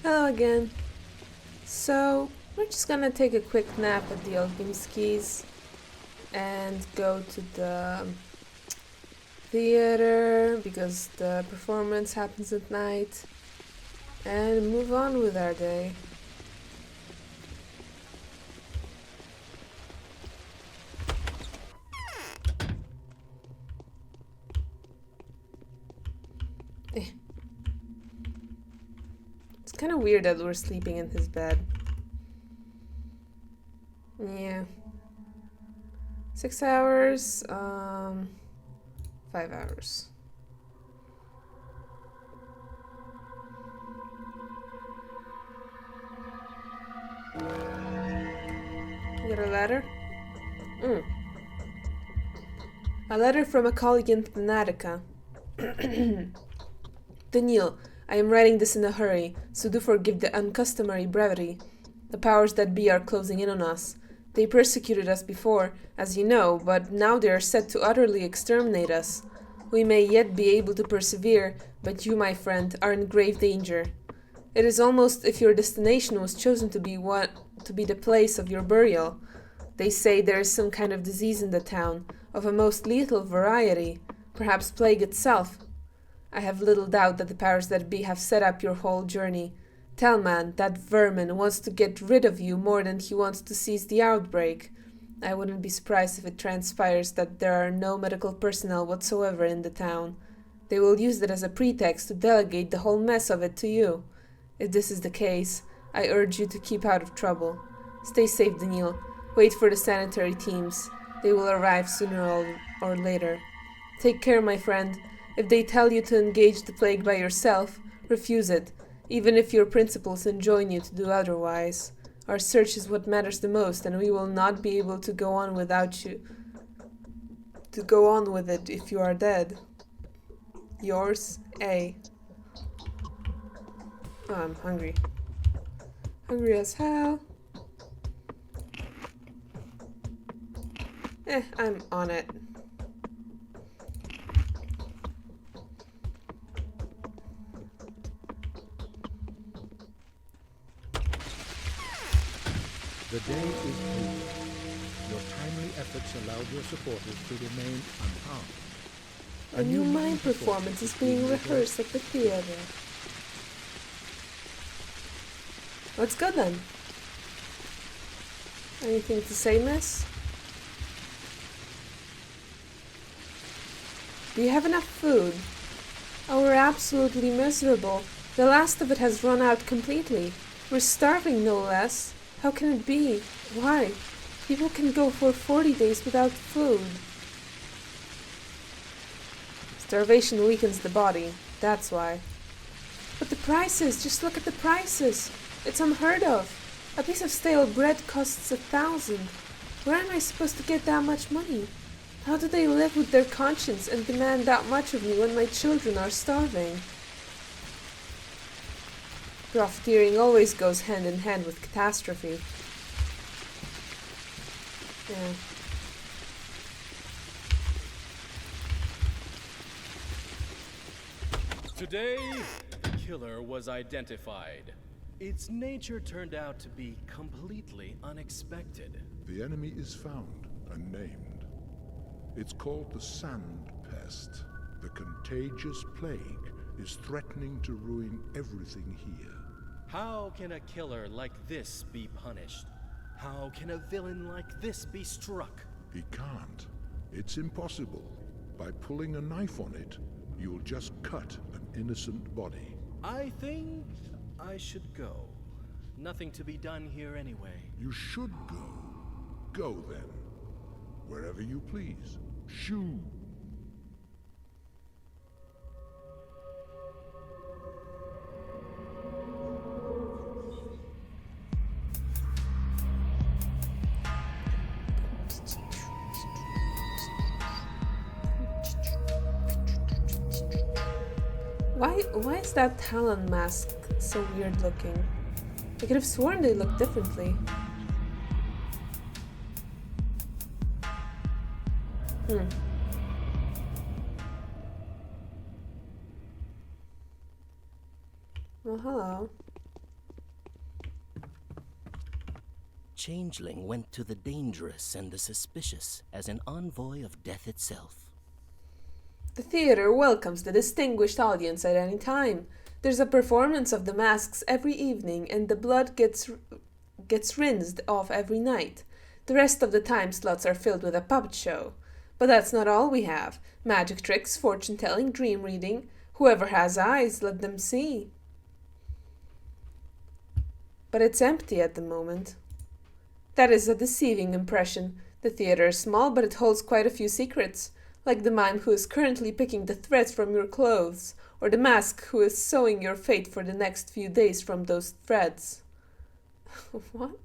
Hello again. So, we're just gonna take a quick nap at the Skis and go to the theater because the performance happens at night and move on with our day. Eh. It's kind of weird that we're sleeping in his bed. Yeah. 6 hours, 5 hours. You got a letter? A letter from a colleague in Thanatica. Daniel, I am writing this in a hurry, so do forgive the uncustomary brevity. The powers that be are closing in on us. They persecuted us before, as you know, but now they are set to utterly exterminate us. We may yet be able to persevere, but you, my friend, are in grave danger. It is almost if your destination was chosen to be the place of your burial. They say there is some kind of disease in the town, of a most lethal variety, perhaps plague itself. I have little doubt that the powers that be have set up your whole journey. Telman, that vermin, wants to get rid of you more than he wants to seize the outbreak. I wouldn't be surprised if it transpires that there are no medical personnel whatsoever in the town. They will use that as a pretext to delegate the whole mess of it to you. If this is the case, I urge you to keep out of trouble. Stay safe, Daniel. Wait for the sanitary teams. They will arrive sooner or later. Take care, my friend. If they tell you to engage the plague by yourself, refuse it, even if your principles enjoin you to do otherwise. Our search is what matters the most, and we will not be able to go on with it if you are dead. Yours, A. Oh, I'm hungry. Hungry as hell. I'm on it. The day is over. Your timely efforts allowed your supporters to remain unharmed. A new mime performance is being rehearsed at the theater. Let's go then. Anything to say, miss? Do you have enough food? Oh, we're absolutely miserable. The last of it has run out completely. We're starving, no less. How can it be? Why? People can go for 40 days without food. Starvation weakens the body. That's why. But the prices! Just look at the prices! It's unheard of. A piece of stale bread costs 1,000. Where am I supposed to get that much money? How do they live with their conscience and demand that much of me when my children are starving? Profiteering always goes hand in hand with catastrophe. Yeah. Today, the killer was identified. Its nature turned out to be completely unexpected. The enemy is found and named. It's called the Sand Pest. The contagious plague is threatening to ruin everything here. How can a killer like this be punished? How can a villain like this be struck? He can't. It's impossible. By pulling a knife on it, you'll just cut an innocent body. I think I should go. Nothing to be done here anyway. You should go. Go then. Wherever you please. Shoo! Why is that Talon mask so weird looking? I could have sworn they looked differently. Well, hello. changeling went to the dangerous and the suspicious as an envoy of death itself. The theater welcomes the distinguished audience at any time. There's a performance of the masks every evening, and the blood gets rinsed off every night. The rest of the time slots are filled with a puppet show. But that's not all we have. Magic tricks, fortune-telling, dream reading. Whoever has eyes, let them see. But it's empty at the moment. That is a deceiving impression. The theater is small, but it holds quite a few secrets, like the mime who is currently picking the threads from your clothes, or the mask who is sewing your fate for the next few days from those threads. What?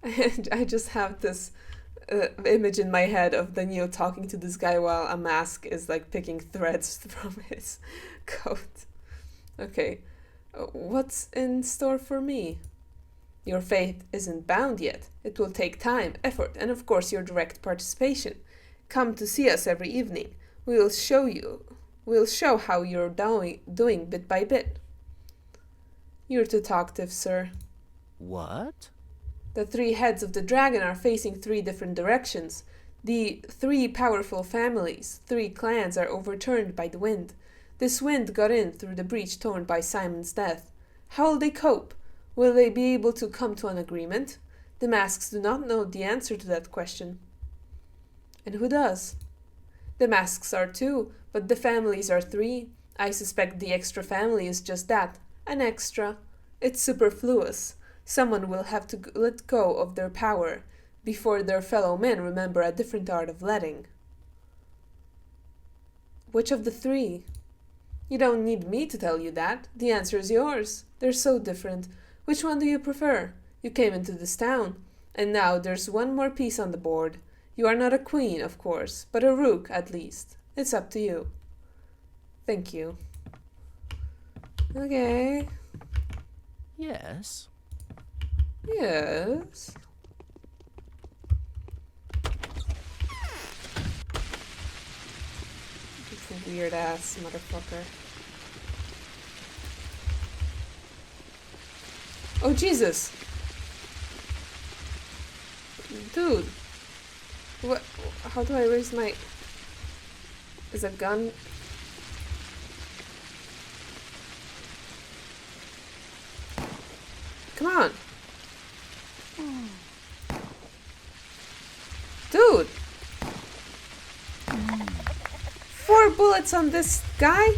I just have this image in my head of Daniel talking to this guy while a mask is like picking threads from his coat. Okay, what's in store for me? Your fate isn't bound yet. It will take time, effort, and of course your direct participation. Come to see us every evening. We'll show how you're doing bit by bit. You're too talkative, sir. What? The 3 heads of the dragon are facing 3 different directions. The 3 powerful families, 3 clans are overturned by the wind. This wind got in through the breach torn by Simon's death. How will they cope? Will they be able to come to an agreement? The masks do not know the answer to that question. And who does? The masks are 2, but the families are 3. I suspect the extra family is just that, an extra. It's superfluous. Someone will have to let go of their power before their fellow men remember a different art of letting. Which of the 3? You don't need me to tell you that. The answer is yours. They're so different. Which one do you prefer? You came into this town, and now there's one more piece on the board. You are not a queen, of course, but a rook, at least. It's up to you. Thank you. Okay. Yes. Yes. It's a weird ass motherfucker. Oh Jesus! Dude! What? How do I raise my... Is a gun... Come on! Dude! 4 bullets on this guy?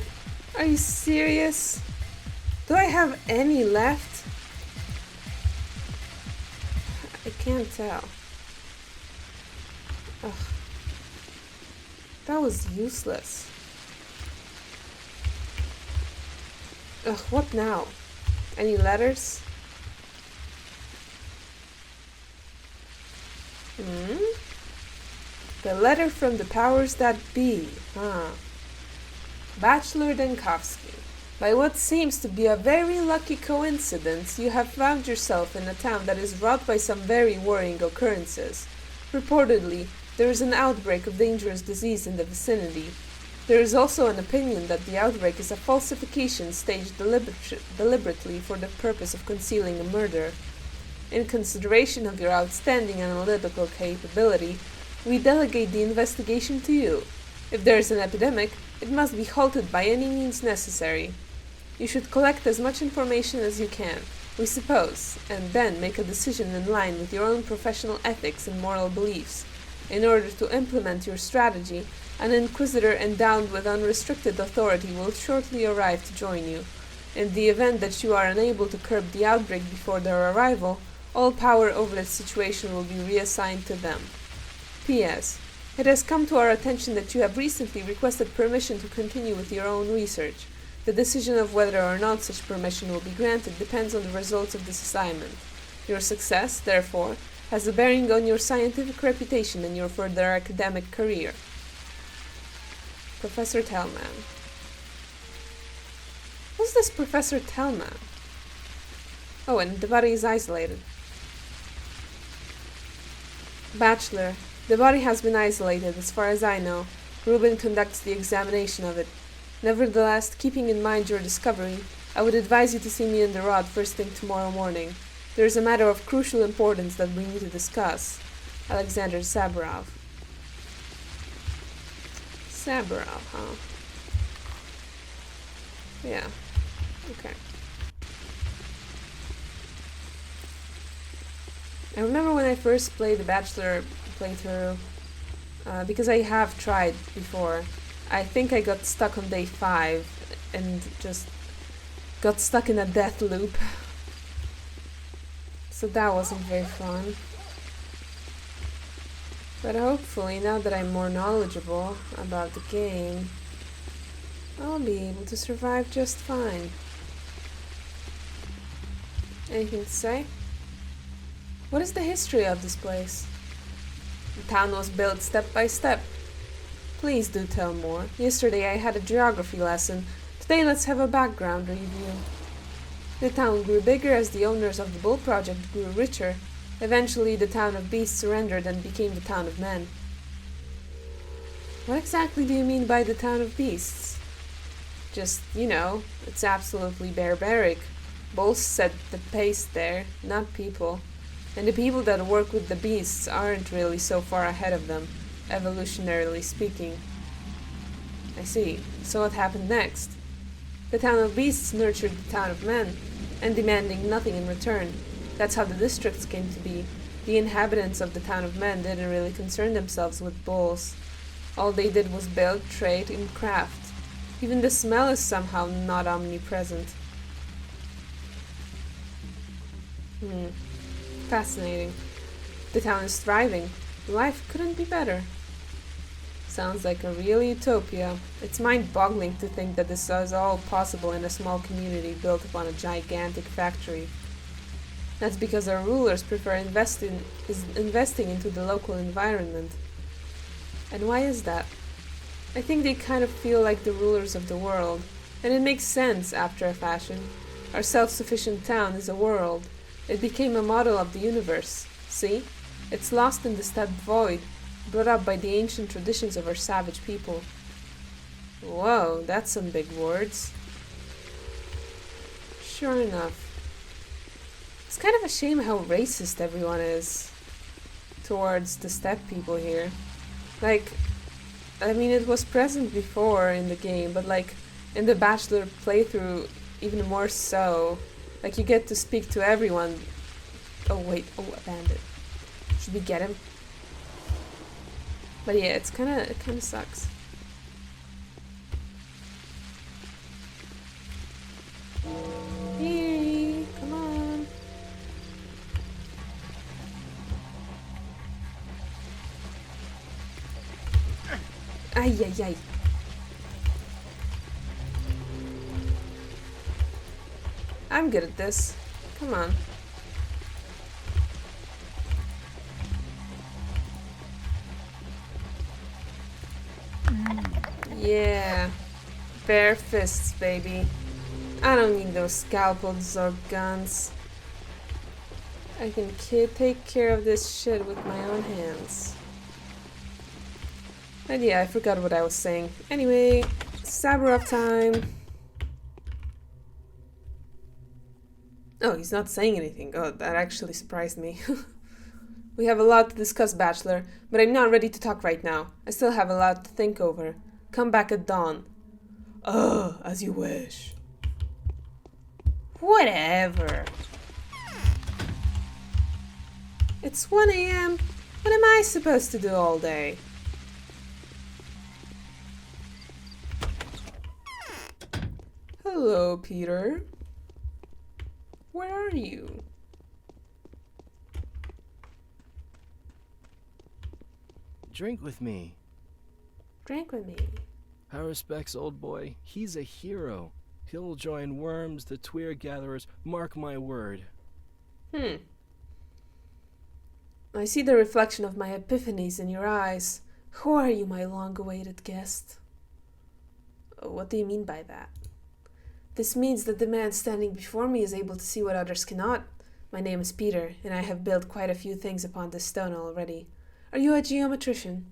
Are you serious? Do I have any left? I can't tell. Ugh. That was useless. Ugh, what now? Any letters? The letter from the powers that be, huh? Bachelor Denkovsky. By what seems to be a very lucky coincidence, you have found yourself in a town that is wrought by some very worrying occurrences. Reportedly, there is an outbreak of dangerous disease in the vicinity. There is also an opinion that the outbreak is a falsification staged deliberately for the purpose of concealing a murder. In consideration of your outstanding analytical capability, we delegate the investigation to you. If there is an epidemic, it must be halted by any means necessary. You should collect as much information as you can, we suppose, and then make a decision in line with your own professional ethics and moral beliefs. In order to implement your strategy, an inquisitor endowed with unrestricted authority will shortly arrive to join you. In the event that you are unable to curb the outbreak before their arrival, all power over the situation will be reassigned to them. P.S. It has come to our attention that you have recently requested permission to continue with your own research. The decision of whether or not such permission will be granted depends on the results of this assignment. Your success, therefore, has a bearing on your scientific reputation and your further academic career. Professor Tellman. Who's this Professor Tellman? Oh, and the body is isolated. Bachelor. The body has been isolated, as far as I know. Reuben conducts the examination of it. Nevertheless, keeping in mind your discovery, I would advise you to see me in the rod first thing tomorrow morning. There is a matter of crucial importance that we need to discuss. Alexander Saburov. Saburov, huh? Yeah. Okay. I remember when I first played the Bachelor playthrough, because I have tried before. I think I got stuck on day 5 and just got stuck in a death loop. So that wasn't very fun. But hopefully, now that I'm more knowledgeable about the game, I'll be able to survive just fine. Anything to say? What is the history of this place? The town was built step by step. Please do tell more. Yesterday I had a geography lesson. Today let's have a background review. The town grew bigger as the owners of the Bull Project grew richer. Eventually, the town of beasts surrendered and became the town of men. What exactly do you mean by the town of beasts? Just, it's absolutely barbaric. Bulls set the pace there, not people. And the people that work with the beasts aren't really so far ahead of them, evolutionarily speaking. I see. So what happened next? The town of beasts nurtured the town of men, and demanding nothing in return. That's how the districts came to be. The inhabitants of the town of men didn't really concern themselves with bulls. All they did was build, trade, and craft. Even the smell is somehow not omnipresent. Fascinating. The town is thriving. Life couldn't be better. Sounds like a real utopia. It's mind-boggling to think that this is all possible in a small community built upon a gigantic factory. That's because our rulers prefer investing into the local environment. And why is that? I think they kind of feel like the rulers of the world, and it makes sense after a fashion. Our self-sufficient town is a world. It became a model of the universe. See? It's lost in the steppe void, brought up by the ancient traditions of our savage people. Whoa, that's some big words. Sure enough. It's kind of a shame how racist everyone is towards the steppe people here. It was present before in the game, but in the Bachelor playthrough, even more so. You get to speak to everyone. Oh wait, a bandit. Should we get him? But yeah, it kind of sucks. Hey, come on. Ay, ay, ay. I'm good at this. Come on. Yeah. Bare fists, baby. I don't need those scalpels or guns. I can take care of this shit with my own hands. But yeah, I forgot what I was saying. Anyway, Saburov time. Oh, he's not saying anything. Oh, that actually surprised me. We have a lot to discuss, Bachelor, but I'm not ready to talk right now. I still have a lot to think over. Come back at dawn. Oh, as you wish. Whatever. It's 1 a.m. What am I supposed to do all day? Hello, Peter. Where are you? Drink with me. Drink with me. How respects old boy? He's a hero. He'll join worms, the Tweer gatherers, mark my word. I see the reflection of my epiphanies in your eyes. Who are you, my long-awaited guest? What do you mean by that? This means that the man standing before me is able to see what others cannot. My name is Peter, and I have built quite a few things upon this stone already. Are you a geometrician?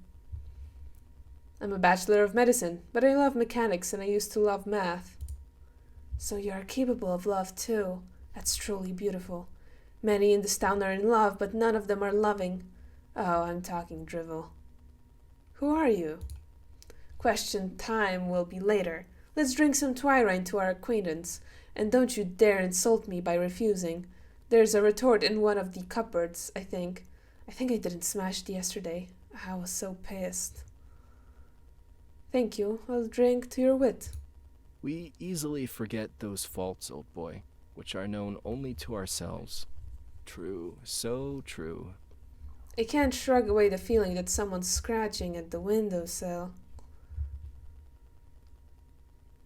I'm a Bachelor of Medicine, but I love mechanics and I used to love math. So you are capable of love too. That's truly beautiful. Many in this town are in love, but none of them are loving. Oh, I'm talking drivel. Who are you? Question time will be later. Let's drink some Twyrine to our acquaintance, and don't you dare insult me by refusing. There's a retort in one of the cupboards, I think. I think I didn't smash it yesterday. I was so pissed. Thank you. I'll drink to your wit. We easily forget those faults, old boy, which are known only to ourselves. True, so true. I can't shrug away the feeling that someone's scratching at the windowsill.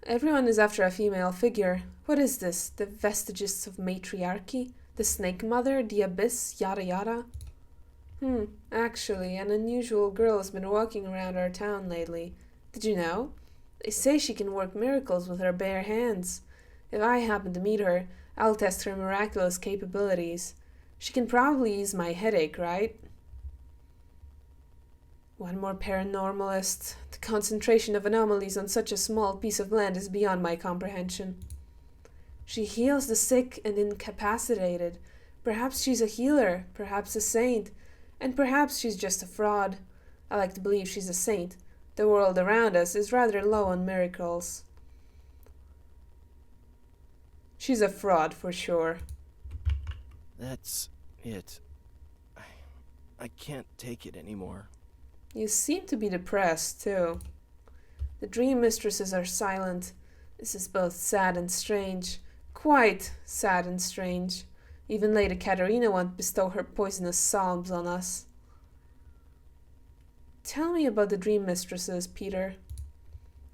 Everyone is after a female figure. What is this? The vestiges of matriarchy? The snake mother? The abyss? Yada yada? Actually, an unusual girl has been walking around our town lately. Did you know? They say she can work miracles with her bare hands. If I happen to meet her, I'll test her miraculous capabilities. She can probably ease my headache, right? One more paranormalist. The concentration of anomalies on such a small piece of land is beyond my comprehension. She heals the sick and incapacitated. Perhaps she's a healer, perhaps a saint, and perhaps she's just a fraud. I like to believe she's a saint. The world around us is rather low on miracles. She's a fraud for sure. That's it. I can't take it anymore. You seem to be depressed, too. The dream mistresses are silent. This is both sad and strange. Quite sad and strange. Even Lady Katerina won't bestow her poisonous psalms on us. Tell me about the dream mistresses, Peter.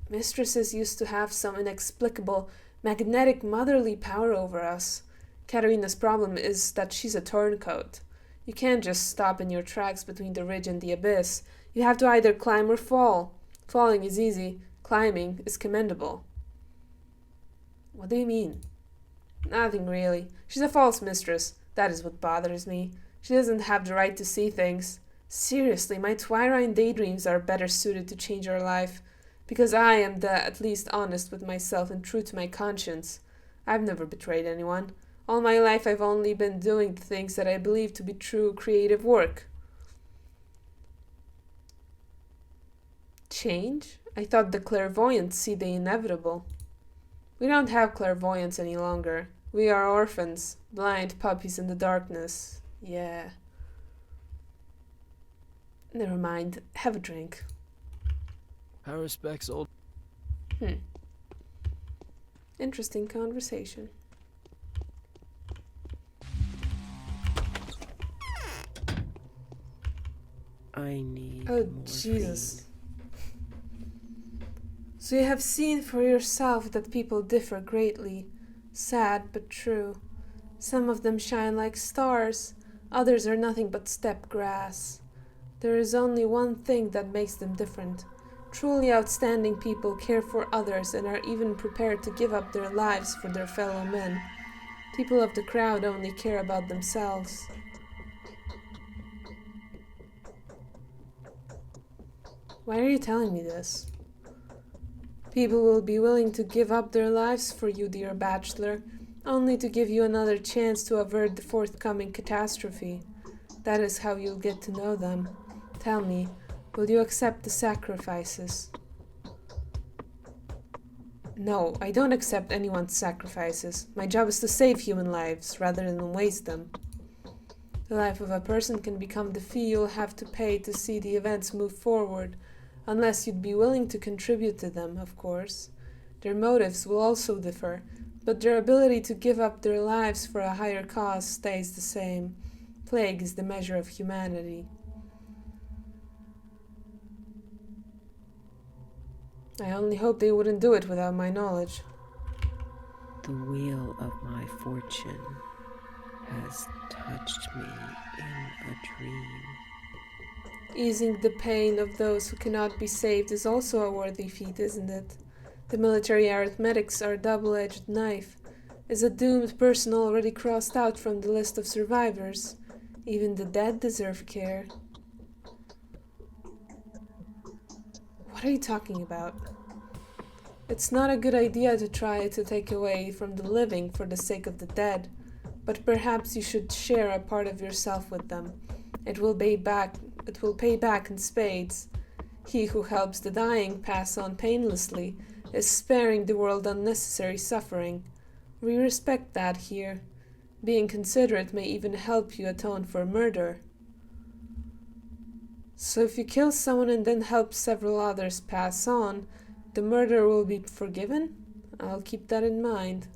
Mistresses used to have some inexplicable, magnetic motherly power over us. Katerina's problem is that she's a turncoat. You can't just stop in your tracks between the ridge and the abyss. You have to either climb or fall. Falling is easy. Climbing is commendable. What do you mean? Nothing really. She's a false mistress. That is what bothers me. She doesn't have the right to see things. Seriously, my Twyrine daydreams are better suited to change her life. Because I am at least honest with myself and true to my conscience. I've never betrayed anyone. All my life I've only been doing the things that I believe to be true creative work. Change? I thought the clairvoyants see the inevitable. We don't have clairvoyance any longer. We are orphans, blind puppies in the darkness. Yeah. Never mind. Have a drink. Our respects, old... Interesting conversation. I need Oh, morphine. Jesus. So you have seen for yourself that people differ greatly. Sad but true. Some of them shine like stars. Others are nothing but steppe grass. There is only one thing that makes them different. Truly outstanding people care for others and are even prepared to give up their lives for their fellow men. People of the crowd only care about themselves. Why are you telling me this? People will be willing to give up their lives for you, dear Bachelor, only to give you another chance to avert the forthcoming catastrophe. That is how you'll get to know them. Tell me, will you accept the sacrifices? No, I don't accept anyone's sacrifices. My job is to save human lives, rather than waste them. The life of a person can become the fee you'll have to pay to see the events move forward, unless you'd be willing to contribute to them, of course. Their motives will also differ, but their ability to give up their lives for a higher cause stays the same. Plague is the measure of humanity. I only hope they wouldn't do it without my knowledge. The wheel of my fortune has touched me in a dream. Easing the pain of those who cannot be saved is also a worthy feat, isn't it? The military arithmetics are a double-edged knife. Is a doomed person already crossed out from the list of survivors? Even the dead deserve care. What are you talking about? It's not a good idea to try to take away from the living for the sake of the dead. But perhaps you should share a part of yourself with them. It will pay back in spades. He who helps the dying pass on painlessly is sparing the world unnecessary suffering. We respect that here. Being considerate may even help you atone for murder. So if you kill someone and then help several others pass on, the murderer will be forgiven? I'll keep that in mind.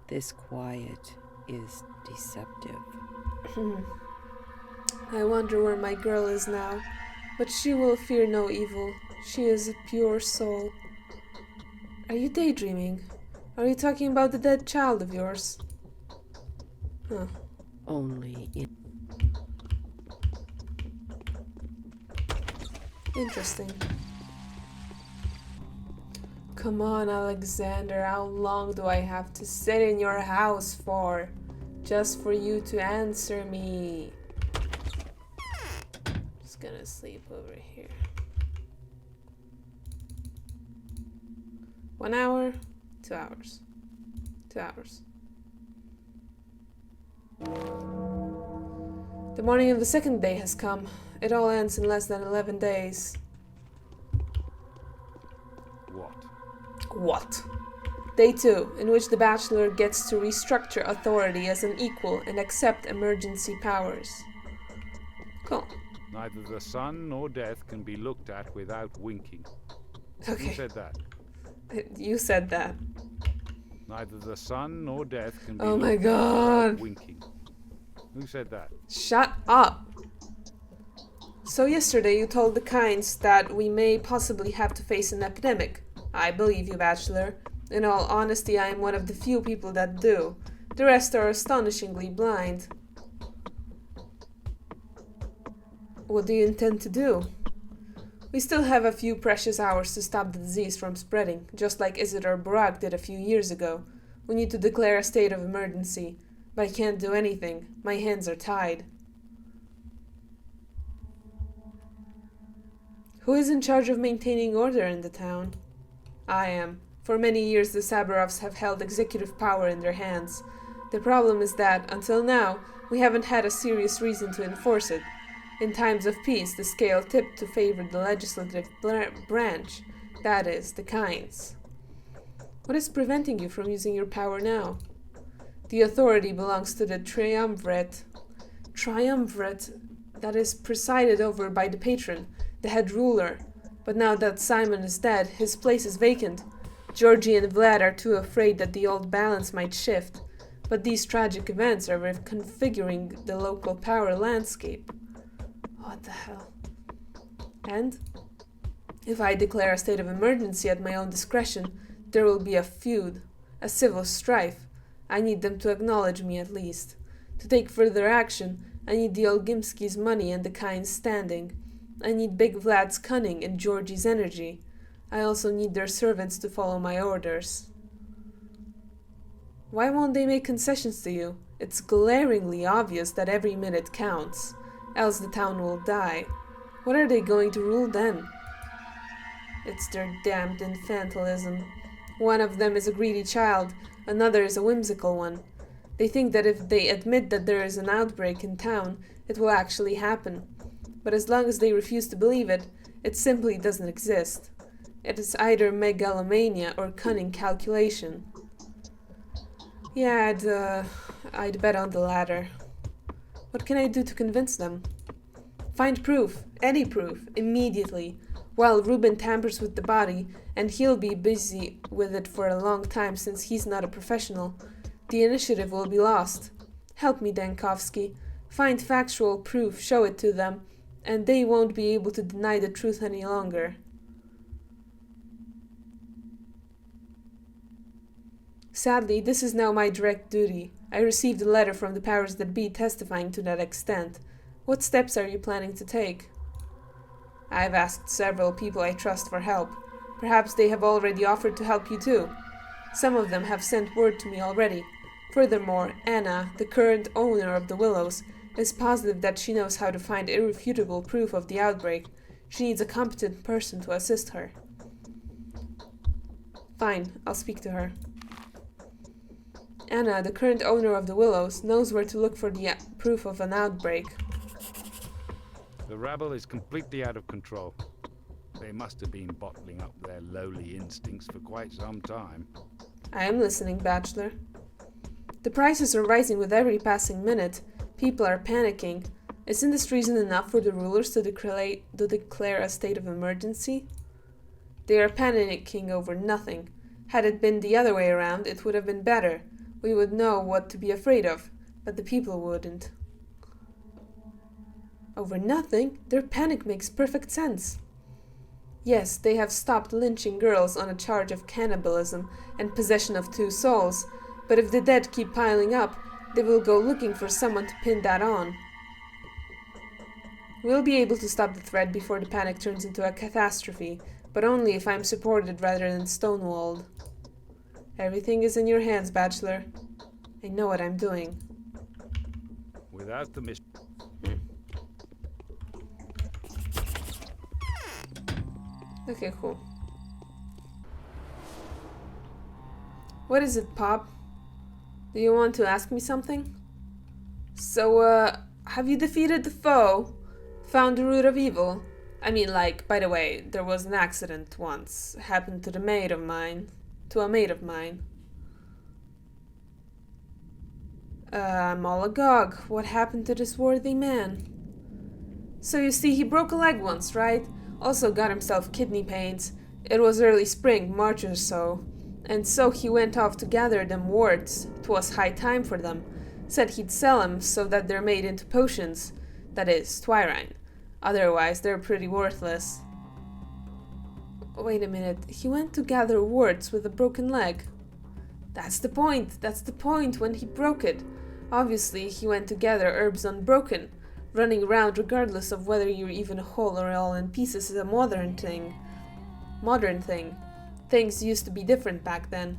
This quiet is deceptive. I wonder where my girl is now, but she will fear no evil. She is a pure soul. Are you daydreaming? Are you talking about the dead child of yours? Huh. Only in Interesting. Come on, Alexander, how long do I have to sit in your house for? Just for you to answer me. Just gonna sleep over here. 1 hour, 2 hours. 2 hours. The morning of the second day has come. It all ends in less than 11 days. What? Day 2, in which the Bachelor gets to restructure authority as an equal and accept emergency powers. Cool. Neither the sun nor death can be looked at without winking. Okay. Who said that? You said that. Neither the sun nor death can be Oh my looked at God. without winking. Who said that? Shut up! So yesterday you told the Kinds that we may possibly have to face an epidemic. I believe you, Bachelor. In all honesty, I am one of the few people that do. The rest are astonishingly blind. What do you intend to do? We still have a few precious hours to stop the disease from spreading, just like Isidore Barak did a few years ago. We need to declare a state of emergency. But I can't do anything. My hands are tied. Who is in charge of maintaining order in the town? I am. For many years the Saburovs have held executive power in their hands. The problem is that, until now, we haven't had a serious reason to enforce it. In times of peace, the scale tipped to favor the legislative branch, that is, the Kinds. What is preventing you from using your power now? The authority belongs to the triumvirate. Triumvirate that is presided over by the patron, the head ruler. But now that Simon is dead, his place is vacant. Georgie and Vlad are too afraid that the old balance might shift. But these tragic events are reconfiguring the local power landscape. What the hell? And? If I declare a state of emergency at my own discretion, there will be a feud, a civil strife. I need them to acknowledge me at least. To take further action, I need the Olgimskis' money and the Kind's standing. I need Big Vlad's cunning and Georgie's energy. I also need their servants to follow my orders. Why won't they make concessions to you? It's glaringly obvious that every minute counts, else the town will die. What are they going to rule then? It's their damned infantilism. One of them is a greedy child, another is a whimsical one. They think that if they admit that there is an outbreak in town, it will actually happen. But as long as they refuse to believe it, it simply doesn't exist. It is either megalomania or cunning calculation. Yeah, I'd bet on the latter. What can I do to convince them? Find proof, any proof, immediately, while Ruben tampers with the body, and he'll be busy with it for a long time since he's not a professional. The initiative will be lost. Help me, Dankovsky. Find factual proof, show it to them, and they won't be able to deny the truth any longer. Sadly, this is now my direct duty. I received a letter from the powers that be testifying to that extent. What steps are you planning to take? I've asked several people I trust for help. Perhaps they have already offered to help you too. Some of them have sent word to me already. Furthermore, Anna, the current owner of the Willows, is positive that she knows how to find irrefutable proof of the outbreak. She needs a competent person to assist her. Fine, I'll speak to her. Anna, the current owner of the Willows, knows where to look for the proof of an outbreak. The rabble is completely out of control. They must have been bottling up their lowly instincts for quite some time. I am listening, Bachelor. The prices are rising with every passing minute. People are panicking. Isn't this reason enough for the rulers to declare a state of emergency? They are panicking over nothing. Had it been the other way around, it would have been better. We would know what to be afraid of, but the people wouldn't. Over nothing? Their panic makes perfect sense. Yes, they have stopped lynching girls on a charge of cannibalism and possession of 2 souls, but if the dead keep piling up, they will go looking for someone to pin that on. We'll be able to stop the threat before the panic turns into a catastrophe, but only if I'm supported rather than stonewalled. Everything is in your hands, Bachelor. I know what I'm doing. Without the mission. Okay, cool. What is it, Pop? Do you want to ask me something? So, have you defeated the foe? Found the root of evil? I mean, like, by the way, there was an accident once. Happened to a mate of mine. I'm all agog. What happened to this worthy man? So you see, he broke a leg once, right? Also got himself kidney pains. It was early spring, March or so. And so he went off to gather them warts. 'Twas high time for them. Said he'd sell 'em so that they're made into potions. That is, twirine. Otherwise, they're pretty worthless. Wait a minute. He went to gather warts with a broken leg. That's the point, when he broke it. Obviously, he went to gather herbs unbroken. Running around regardless of whether you're even whole or all in pieces is a modern thing. Things used to be different back then.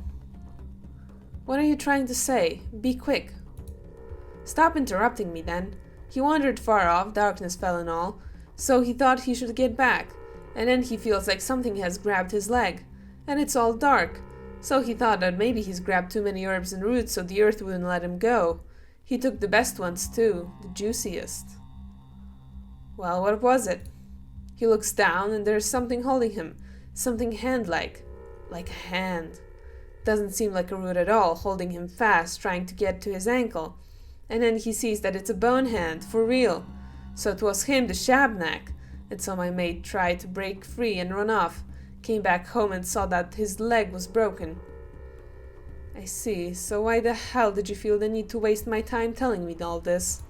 What are you trying to say? Be quick. Stop interrupting me then. He wandered far off, darkness fell and all, so he thought he should get back. And then he feels like something has grabbed his leg. And it's all dark. So he thought that maybe he's grabbed too many herbs and roots so the earth wouldn't let him go. He took the best ones too, the juiciest. Well, what was it? He looks down and there's something holding him. Something hand-like. Like a hand. Doesn't seem like a root at all, holding him fast, trying to get to his ankle. And then he sees that it's a bone hand, for real. So 'twas him, the shabnak. And so my mate tried to break free and run off. Came back home and saw that his leg was broken. I see. So why the hell did you feel the need to waste my time telling me all this?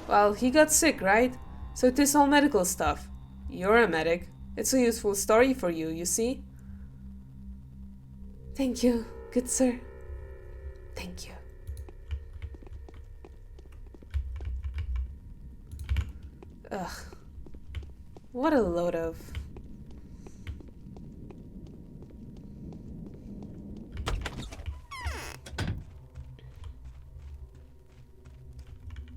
Well, he got sick, right? So 'tis all medical stuff. You're a medic. It's a useful story for you, you see? Thank you, good sir. Thank you. Ugh. What a load of...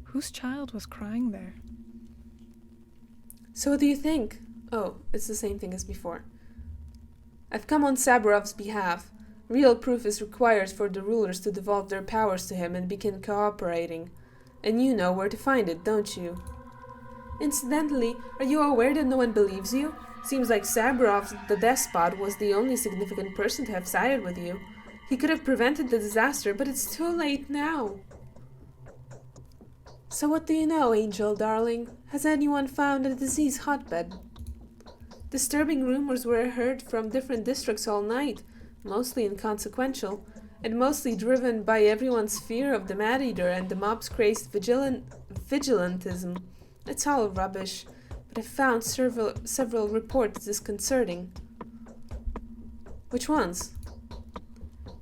Whose child was crying there? So what do you think? Oh, it's the same thing as before. I've come on Saburov's behalf. Real proof is required for the rulers to devolve their powers to him and begin cooperating. And you know where to find it, don't you? Incidentally, are you aware that no one believes you? Seems like Saburov, the despot, was the only significant person to have sided with you. He could have prevented the disaster, but it's too late now. So what do you know, Angel, darling? Has anyone found a disease hotbed? Disturbing rumors were heard from different districts all night, mostly inconsequential, and mostly driven by everyone's fear of the Mad-Eater and the mob's crazed vigilantism. It's all rubbish, but I found several reports disconcerting. Which ones?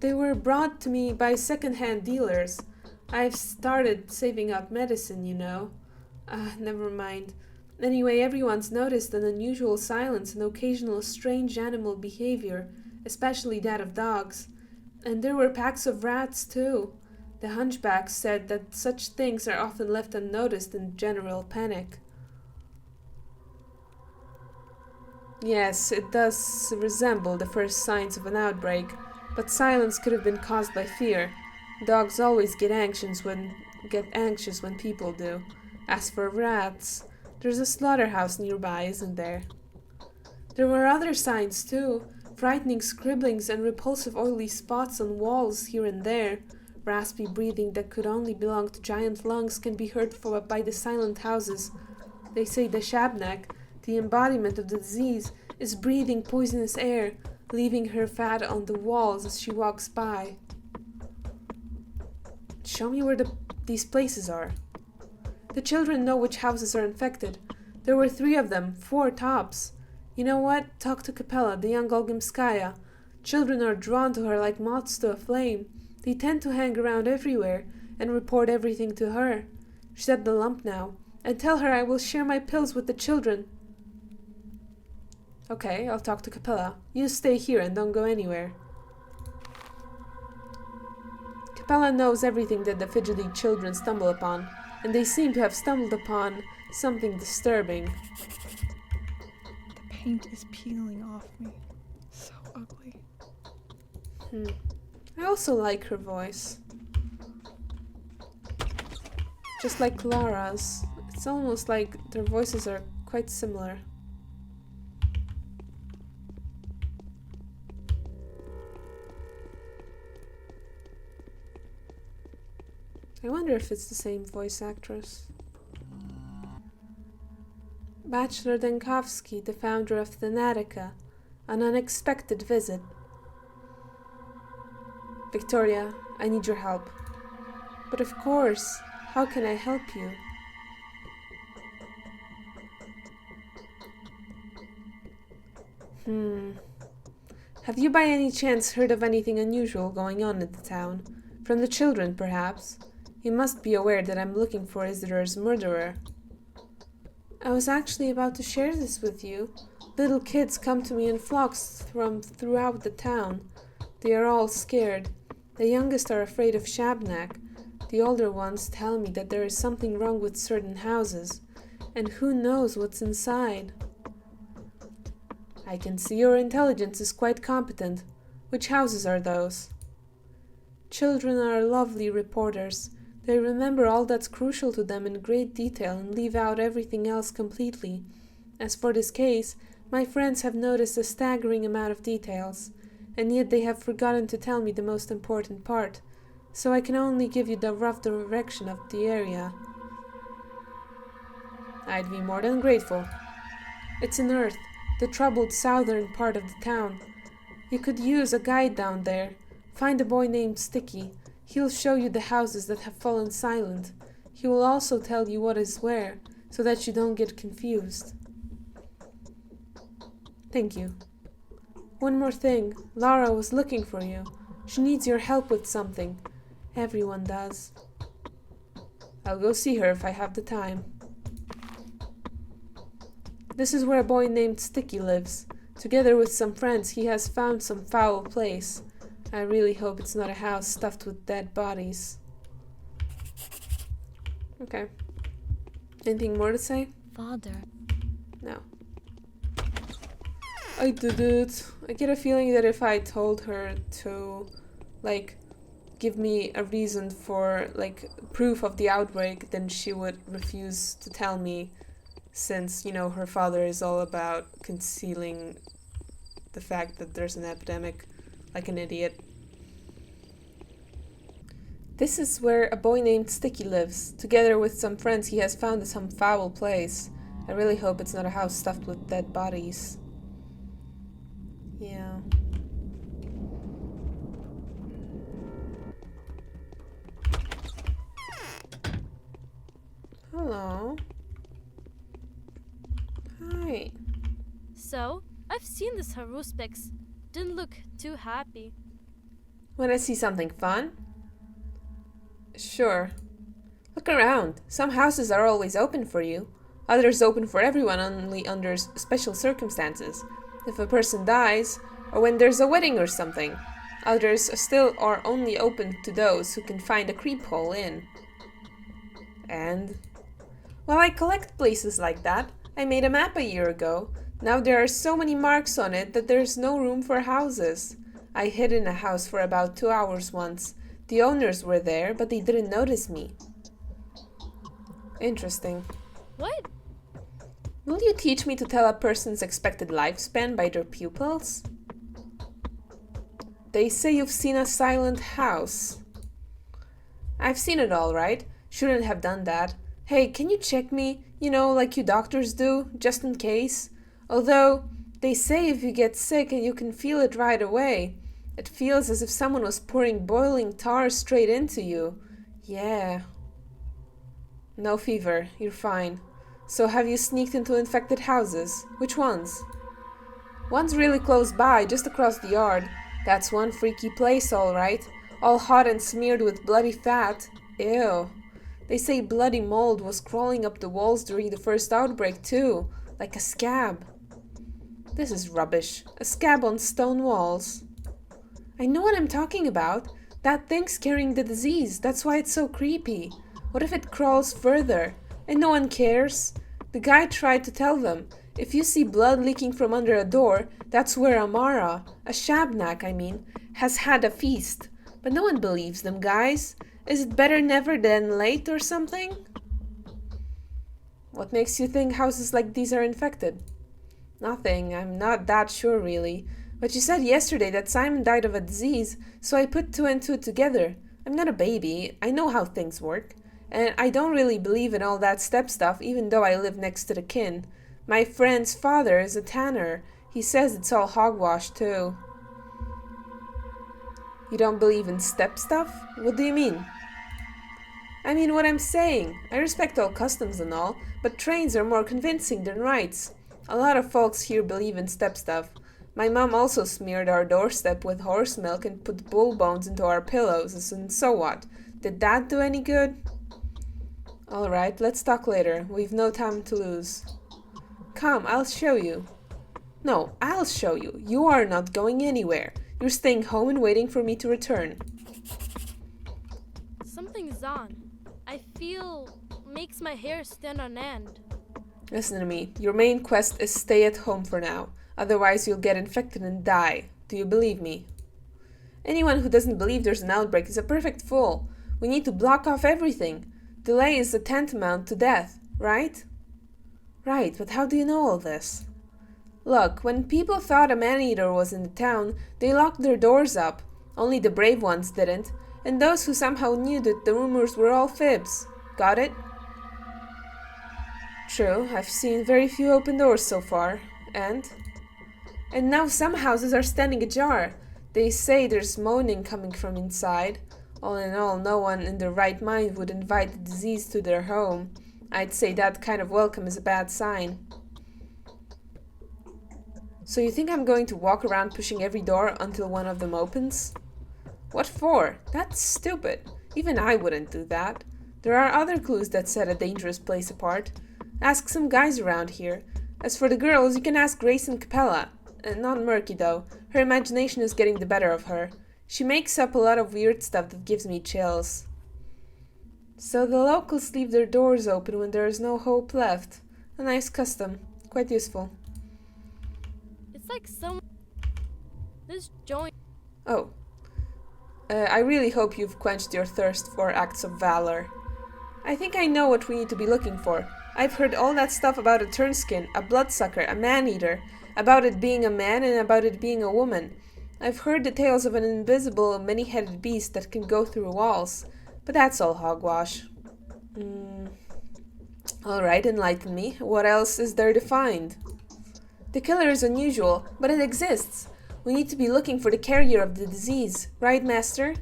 They were brought to me by second-hand dealers. I've started saving up medicine, you know. Never mind. Anyway, everyone's noticed an unusual silence and occasional strange animal behavior, especially that of dogs. And there were packs of rats, too. The hunchbacks said that such things are often left unnoticed in general panic. Yes, it does resemble the first signs of an outbreak, but silence could have been caused by fear. Dogs always get anxious when people do. As for rats, there's a slaughterhouse nearby, isn't there? There were other signs too, frightening scribblings and repulsive oily spots on walls here and there. Raspy breathing that could only belong to giant lungs can be heard by the silent houses. They say the Shabnak, the embodiment of the disease, is breathing poisonous air, leaving her fat on the walls as she walks by. Show me where these places are. The children know which houses are infected. There were 3 of them, 4 tops. You know what? Talk to Capella, the young Olgimskaya. Children are drawn to her like moths to a flame. They tend to hang around everywhere and report everything to her. She's at the lump now, and tell her I will share my pills with the children. Okay, I'll talk to Capella. You stay here and don't go anywhere. Capella knows everything that the fidgety children stumble upon, and they seem to have stumbled upon something disturbing. The paint is peeling off me. So ugly. I also like her voice. Just like Lara's. It's almost like their voices are quite similar. I wonder if it's the same voice actress. Bachelor Denkovsky, the founder of Thanatica, an unexpected visit. Victoria, I need your help. But of course, how can I help you? Have you by any chance heard of anything unusual going on in the town? From the children, perhaps? You must be aware that I'm looking for Isidore's murderer. I was actually about to share this with you. Little kids come to me in flocks from throughout the town. They are all scared. The youngest are afraid of Shabnak. The older ones tell me that there is something wrong with certain houses, and who knows what's inside. I can see your intelligence is quite competent. Which houses are those? Children are lovely reporters. They remember all that's crucial to them in great detail and leave out everything else completely. As for this case, my friends have noticed a staggering amount of details, and yet they have forgotten to tell me the most important part, so I can only give you the rough direction of the area. I'd be more than grateful. It's in Earth, the troubled southern part of the town. You could use a guide down there. Find a boy named Sticky. He'll show you the houses that have fallen silent. He will also tell you what is where, so that you don't get confused. Thank you. One more thing. Lara was looking for you. She needs your help with something. Everyone does. I'll go see her if I have the time. This is where a boy named Sticky lives. Together with some friends, he has found some foul place. I really hope it's not a house stuffed with dead bodies. Okay. Anything more to say? Father. No. I did it. I get a feeling that if I told her to, give me a reason for, proof of the outbreak, then she would refuse to tell me, since, her father is all about concealing the fact that there's an epidemic, like an idiot. This is where a boy named Sticky lives. Together with some friends, he has found some foul place. I really hope it's not a house stuffed with dead bodies. Yeah. Hello. Hi. So, I've seen this Haruspix. Didn't look too happy. Wanna see something fun? Sure. Look around. Some houses are always open for you. Others open for everyone only under special circumstances. If a person dies, or when there's a wedding or something. Others still are only open to those who can find a creep hole in. And? Well, I collect places like that. I made a map a year ago. Now there are so many marks on it that there's no room for houses. I hid in a house for about 2 hours once. The owners were there, but they didn't notice me. Interesting. What? Will you teach me to tell a person's expected lifespan by their pupils? They say you've seen a silent house. I've seen it all right. Shouldn't have done that. Hey, can you check me? You know, like you doctors do, just in case. Although, they say if you get sick and you can feel it right away. It feels as if someone was pouring boiling tar straight into you. Yeah. No fever, you're fine. So have you sneaked into infected houses? Which ones? One's really close by, just across the yard. That's one freaky place, all right. All hot and smeared with bloody fat. Ew. They say bloody mold was crawling up the walls during the first outbreak too, like a scab. This is rubbish. A scab on stone walls. I know what I'm talking about. That thing's carrying the disease. That's why it's so creepy. What if it crawls further? And no one cares? The guy tried to tell them. If you see blood leaking from under a door, that's where Amara, a shabnak I mean, has had a feast. But no one believes them, guys. Is it better never than late or something? What makes you think houses like these are infected? Nothing. I'm not that sure, really. But you said yesterday that Simon died of a disease, so I put two and two together. I'm not a baby. I know how things work. And I don't really believe in all that step stuff, even though I live next to the kin. My friend's father is a tanner. He says it's all hogwash, too. You don't believe in step stuff? What do you mean? I mean what I'm saying. I respect all customs and all, but trains are more convincing than rights. A lot of folks here believe in step stuff. My mom also smeared our doorstep with horse milk and put bull bones into our pillows, and so what? Did that do any good? Alright, let's talk later. We've no time to lose. Come, I'll show you. No, I'll show you. You are not going anywhere. You're staying home and waiting for me to return. Something's on. I feel makes my hair stand on end. Listen to me. Your main quest is stay at home for now. Otherwise you'll get infected and die. Do you believe me? Anyone who doesn't believe there's an outbreak is a perfect fool. We need to block off everything. Delay is tantamount to death, right? Right, but how do you know all this? Look, when people thought a man-eater was in the town, they locked their doors up. Only the brave ones didn't, and those who somehow knew that the rumors were all fibs. Got it? True, I've seen very few open doors so far. And now some houses are standing ajar. They say there's moaning coming from inside. All in all, no one in their right mind would invite the disease to their home. I'd say that kind of welcome is a bad sign. So you think I'm going to walk around pushing every door until one of them opens? What for? That's stupid. Even I wouldn't do that. There are other clues that set a dangerous place apart. Ask some guys around here. As for the girls, you can ask Grace and Capella. Not Murky, though. Her imagination is getting the better of her. She makes up a lot of weird stuff that gives me chills. So the locals leave their doors open when there is no hope left. A nice custom. Quite useful. It's like this joint. Oh. I really hope you've quenched your thirst for acts of valor. I think I know what we need to be looking for. I've heard all that stuff about a turnskin, a bloodsucker, a man-eater, about it being a man and about it being a woman. I've heard the tales of an invisible, many-headed beast that can go through walls, but that's all hogwash. Alright, enlighten me. What else is there to find? The killer is unusual, but it exists. We need to be looking for the carrier of the disease, right, Master?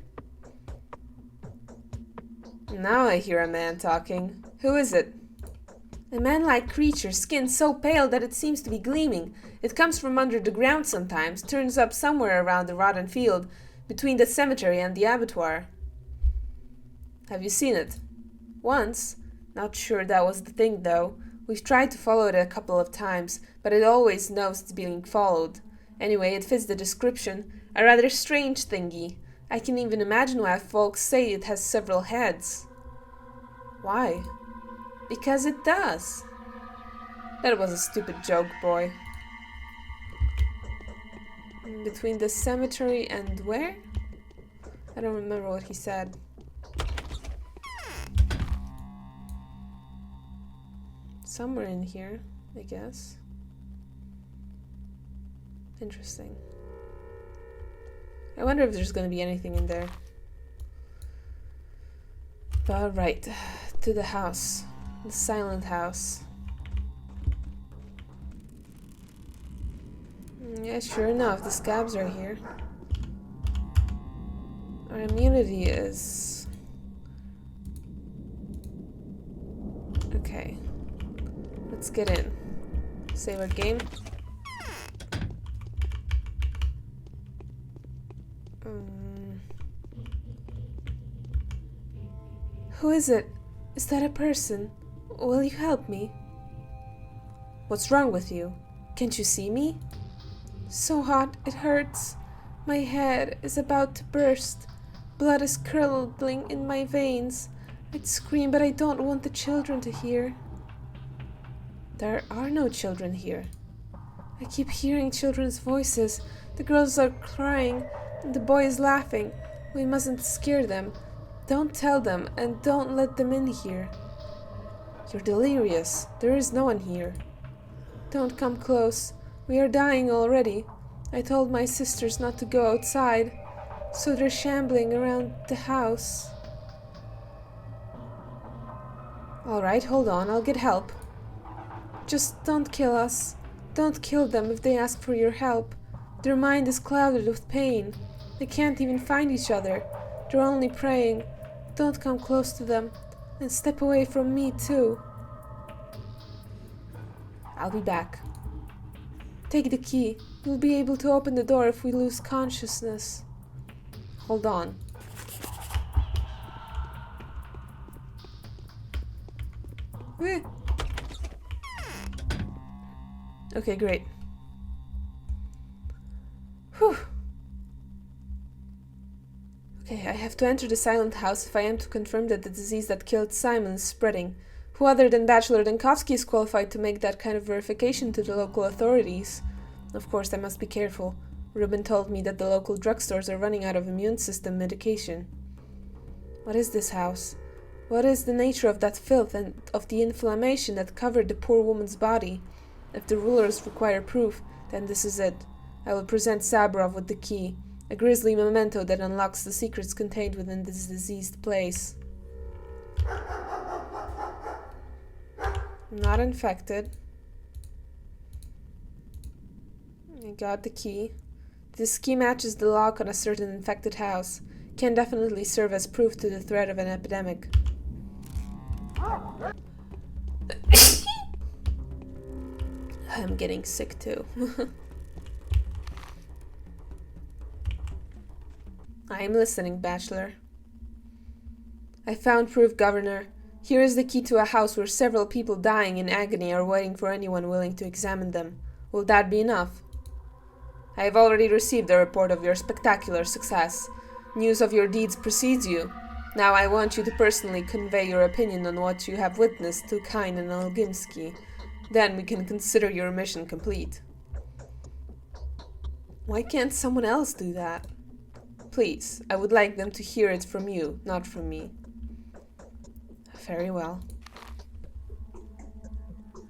Now I hear a man talking. Who is it? A man-like creature, skin so pale that it seems to be gleaming. It comes from under the ground sometimes, turns up somewhere around the rotten field, between the cemetery and the abattoir. Have you seen it? Once. Not sure that was the thing, though. We've tried to follow it a couple of times, but it always knows it's being followed. Anyway, it fits the description. A rather strange thingy. I can even imagine why folks say it has several heads. Why? Because it does. That was a stupid joke, boy. Between the cemetery and where? I don't remember what he said. Somewhere in here, I guess. Interesting. I wonder if there's gonna be anything in there. But right, to the house. The silent house. Yeah, sure enough, the scabs are here. Our immunity is... Okay. Let's get in. Save our game. Who is it? Is that a person? Will you help me? What's wrong with you? Can't you see me? So hot, it hurts. My head is about to burst. Blood is curdling in my veins. I'd scream, but I don't want the children to hear. There are no children here. I keep hearing children's voices. The girls are crying, and the boy is laughing. We mustn't scare them. Don't tell them, and don't let them in here. You're delirious. There is no one here. Don't come close. We are dying already. I told my sisters not to go outside, so they're shambling around the house. Alright, hold on, I'll get help. Just don't kill us. Don't kill them if they ask for your help. Their mind is clouded with pain. They can't even find each other. They're only praying. Don't come close to them. And step away from me too. I'll be back. Take the key. We'll be able to open the door if we lose consciousness. Hold on. Okay, great. Whew. Okay, I have to enter the silent house if I am to confirm that the disease that killed Simon is spreading. Who other than Bachelor Dankowski is qualified to make that kind of verification to the local authorities? Of course, I must be careful. Ruben told me that the local drugstores are running out of immune system medication. What is this house? What is the nature of that filth and of the inflammation that covered the poor woman's body? If the rulers require proof, then this is it. I will present Saburov with the key, a grisly memento that unlocks the secrets contained within this diseased place. Not infected. I got the key. This key matches the lock on a certain infected house. Can definitely serve as proof to the threat of an epidemic. I'm getting sick too. I am listening, Bachelor. I found proof, Governor. Here is the key to a house where several people dying in agony are waiting for anyone willing to examine them. Will that be enough? I have already received a report of your spectacular success. News of your deeds precedes you. Now I want you to personally convey your opinion on what you have witnessed to Kain and Olgimsky. Then we can consider your mission complete. Why can't someone else do that? Please, I would like them to hear it from you, not from me. Very well.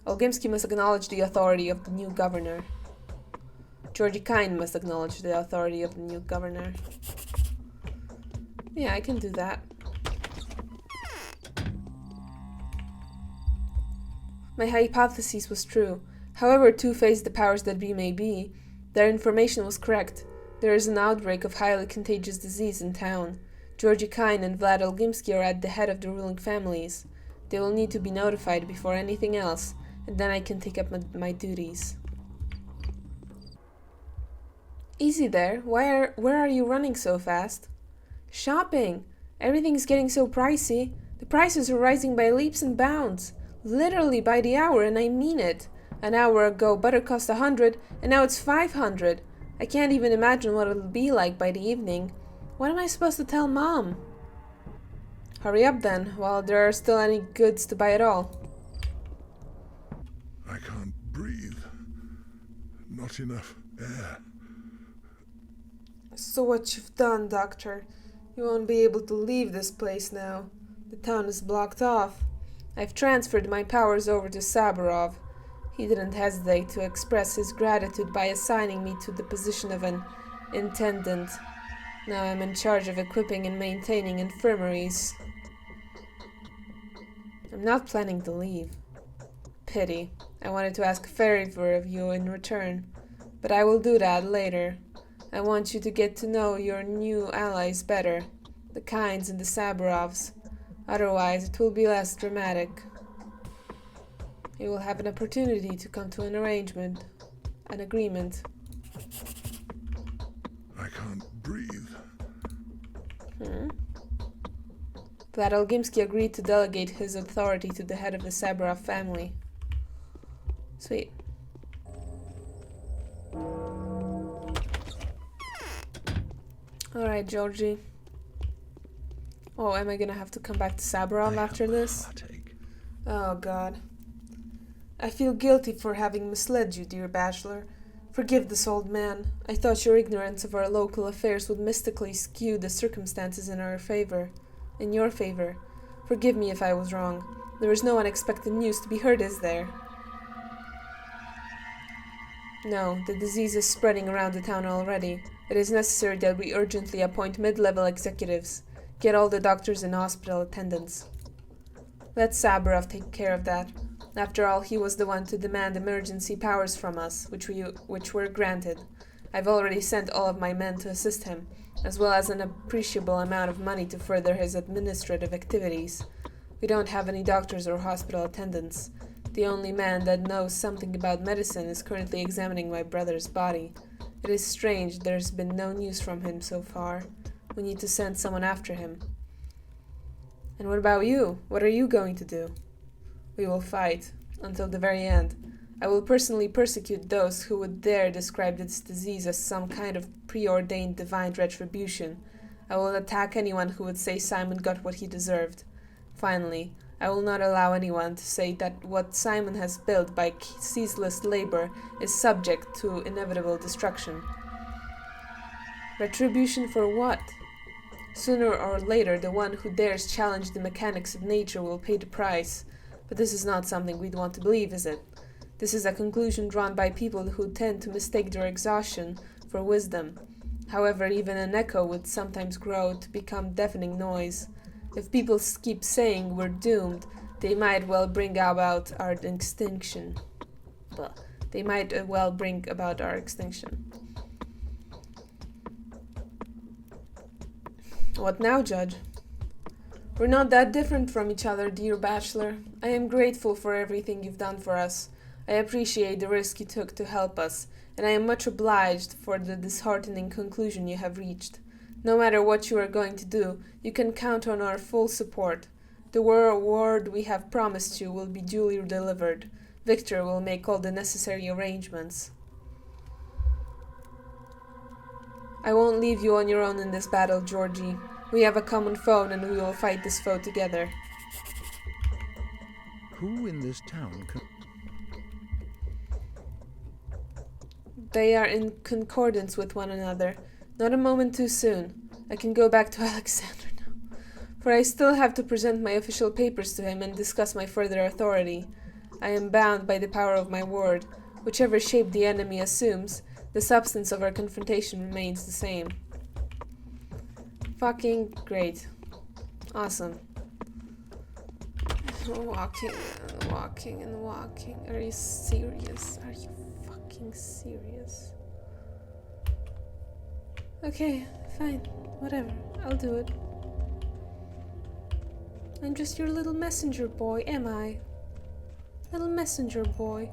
Olgimsky must acknowledge the authority of the new governor. Georgie Kain must acknowledge the authority of the new governor. Yeah, I can do that. My hypothesis was true. However two-faced the powers that be may be, their information was correct. There is an outbreak of highly contagious disease in town. Georgie Kain and Vlad Olgimsky are at the head of the ruling families. They will need to be notified before anything else, and then I can take up my duties. Easy there. Where are you running so fast? Shopping. Everything's getting so pricey. The prices are rising by leaps and bounds. Literally by the hour, and I mean it. An hour ago, butter cost 100, and now it's 500. I can't even imagine what it'll be like by the evening. What am I supposed to tell Mom? Hurry up then, while there are still any goods to buy at all. I can't breathe. Not enough air. So what you've done, Doctor? You won't be able to leave this place now. The town is blocked off. I've transferred my powers over to Saburov. He didn't hesitate to express his gratitude by assigning me to the position of an intendant. Now I'm in charge of equipping and maintaining infirmaries. I'm not planning to leave. Pity. I wanted to ask a favor of you in return, but I will do that later. I want you to get to know your new allies better, the Kinds and the Saburovs. Otherwise, it will be less dramatic. You will have an opportunity to come to an agreement. I can't breathe. Vlad Olgimsky agreed to delegate his authority to the head of the Saburov family. Sweet. Alright, Georgie. Oh, am I gonna have to come back to Saburov after this? Oh god. I feel guilty for having misled you, dear Bachelor. Forgive this old man. I thought your ignorance of our local affairs would mystically skew the circumstances in your favor. Forgive me if I was wrong. There is no unexpected news to be heard, is there? No, the disease is spreading around the town already. It is necessary that we urgently appoint mid-level executives. Get all the doctors and hospital attendants. Let Saburov take care of that. After all, he was the one to demand emergency powers from us, which were granted. I've already sent all of my men to assist him, as well as an appreciable amount of money to further his administrative activities. We don't have any doctors or hospital attendants. The only man that knows something about medicine is currently examining my brother's body. It is strange there's been no news from him so far. We need to send someone after him. And what about you? What are you going to do? We will fight, until the very end. I will personally persecute those who would dare describe this disease as some kind of preordained divine retribution. I will attack anyone who would say Simon got what he deserved. Finally, I will not allow anyone to say that what Simon has built by ceaseless labor is subject to inevitable destruction. Retribution for what? Sooner or later, the one who dares challenge the mechanics of nature will pay the price. But this is not something we'd want to believe, is it? This is a conclusion drawn by people who tend to mistake their exhaustion for wisdom. However, even an echo would sometimes grow to become deafening noise. If people keep saying we're doomed, they might well bring about our extinction. What now, Judge? We're not that different from each other, dear Bachelor. I am grateful for everything you've done for us. I appreciate the risk you took to help us, and I am much obliged for the disheartening conclusion you have reached. No matter what you are going to do, you can count on our full support. The reward we have promised you will be duly delivered. Victor will make all the necessary arrangements. I won't leave you on your own in this battle, Georgie. We have a common foe, and we will fight this foe together. Who in this town can... They are in concordance with one another. Not a moment too soon. I can go back to Alexander now. For I still have to present my official papers to him and discuss my further authority. I am bound by the power of my word. Whichever shape the enemy assumes, the substance of our confrontation remains the same. Fucking great. Awesome. Walking and walking and walking. Are you serious? Are you fucking serious? Okay, fine. Whatever. I'll do it. I'm just your little messenger boy, am I? Little messenger boy.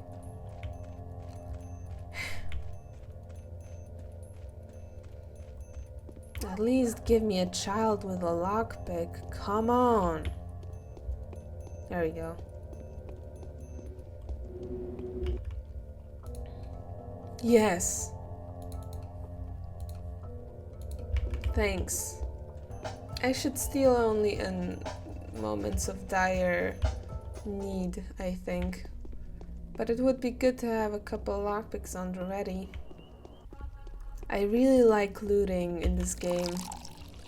At least give me a child with a lockpick. Come on. There we go. Yes. Thanks. I should steal only in moments of dire need, I think. But it would be good to have a couple lockpicks on the ready. I really like looting in this game.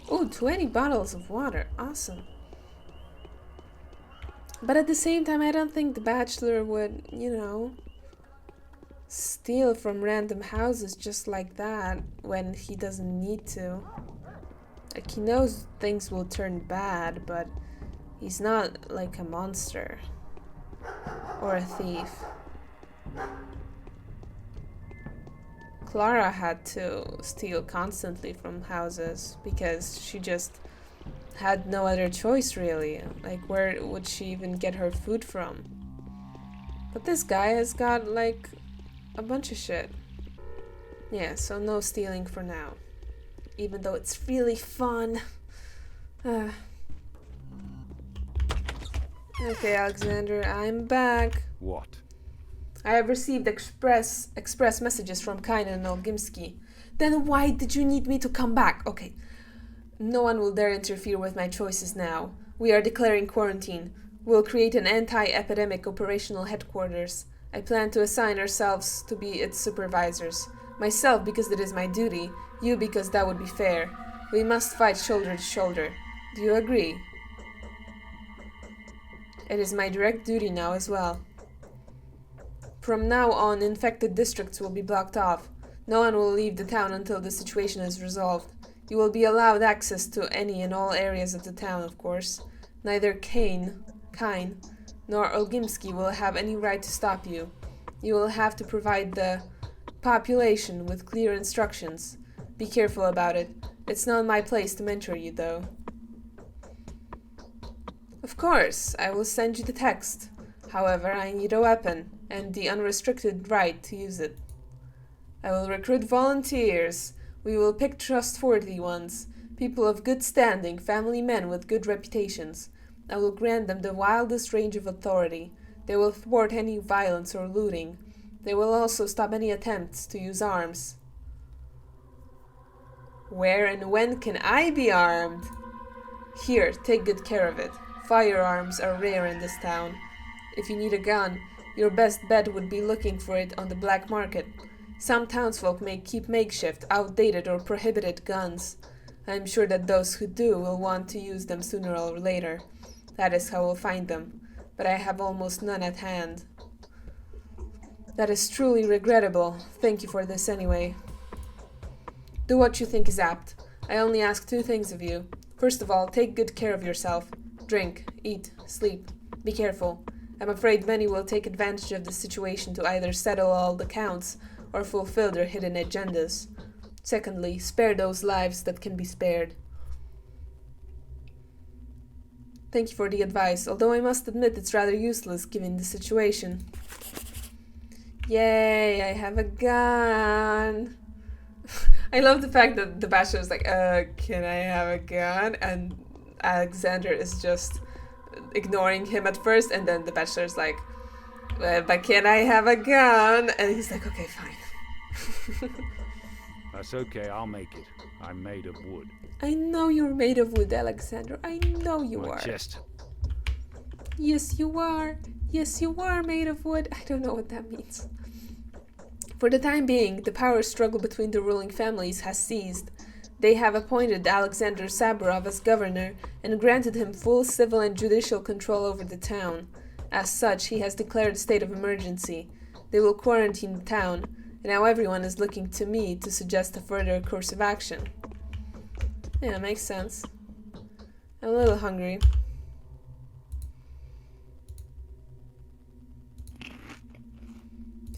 Oh, 20 bottles of water. Awesome. But at the same time, I don't think the Bachelor would, steal from random houses just like that when he doesn't need to. Like, he knows things will turn bad, but he's not like a monster or a thief. Clara had to steal constantly from houses because she just had no other choice, really. Like, where would she even get her food from? But this guy has got, like, a bunch of shit. Yeah, so no stealing for now. Even though it's really fun. Okay, Alexander, I'm back. What? I have received express messages from Kainen and Olgimsky. Then why did you need me to come back? Okay. No one will dare interfere with my choices now. We are declaring quarantine. We'll create an anti-epidemic operational headquarters. I plan to assign ourselves to be its supervisors. Myself because it is my duty, you because that would be fair. We must fight shoulder to shoulder. Do you agree? It is my direct duty now as well. From now on, infected districts will be blocked off. No one will leave the town until the situation is resolved. You will be allowed access to any and all areas of the town, of course. Neither Kane, nor Olgimsky will have any right to stop you. You will have to provide the population with clear instructions. Be careful about it. It's not my place to mentor you, though. Of course, I will send you the text. However, I need a weapon, and the unrestricted right to use it. I will recruit volunteers. We will pick trustworthy ones, people of good standing, family men with good reputations. I will grant them the wildest range of authority. They will thwart any violence or looting. They will also stop any attempts to use arms. Where and when can I be armed? Here, take good care of it. Firearms are rare in this town. If you need a gun, your best bet would be looking for it on the black market. Some townsfolk may keep makeshift, outdated or prohibited guns. I am sure that those who do will want to use them sooner or later. That is how we'll find them, but I have almost none at hand. That is truly regrettable. Thank you for this anyway. Do what you think is apt. I only ask 2 things of you. First of all, take good care of yourself. Drink, eat, sleep. Be careful. I'm afraid many will take advantage of the situation to either settle all the counts or fulfill their hidden agendas. Secondly, spare those lives that can be spared. Thank you for the advice, although I must admit it's rather useless given the situation. Yay, I have a gun! I love the fact that the Bachelor is like, can I have a gun? And Alexander is just ignoring him at first, and then the Bachelor is like, but can I have a gun? And he's like, okay, fine. That's okay, I'll make it. I'm made of wood. I know you're made of wood, Alexander. I know you My are. chest. Yes, you are. Yes, you are made of wood. I don't know what that means. For the time being, the power struggle between the ruling families has ceased. They have appointed Alexander Saburov as governor and granted him full civil and judicial control over the town. As such, he has declared a state of emergency. They will quarantine the town, and now everyone is looking to me to suggest a further course of action. Yeah, makes sense. I'm a little hungry.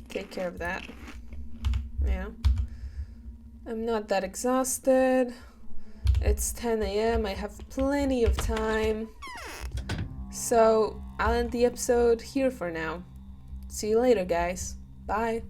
Take care of that. Yeah. I'm not that exhausted. It's 10 a.m. I have plenty of time. So, I'll end the episode here for now. See you later, guys. Bye.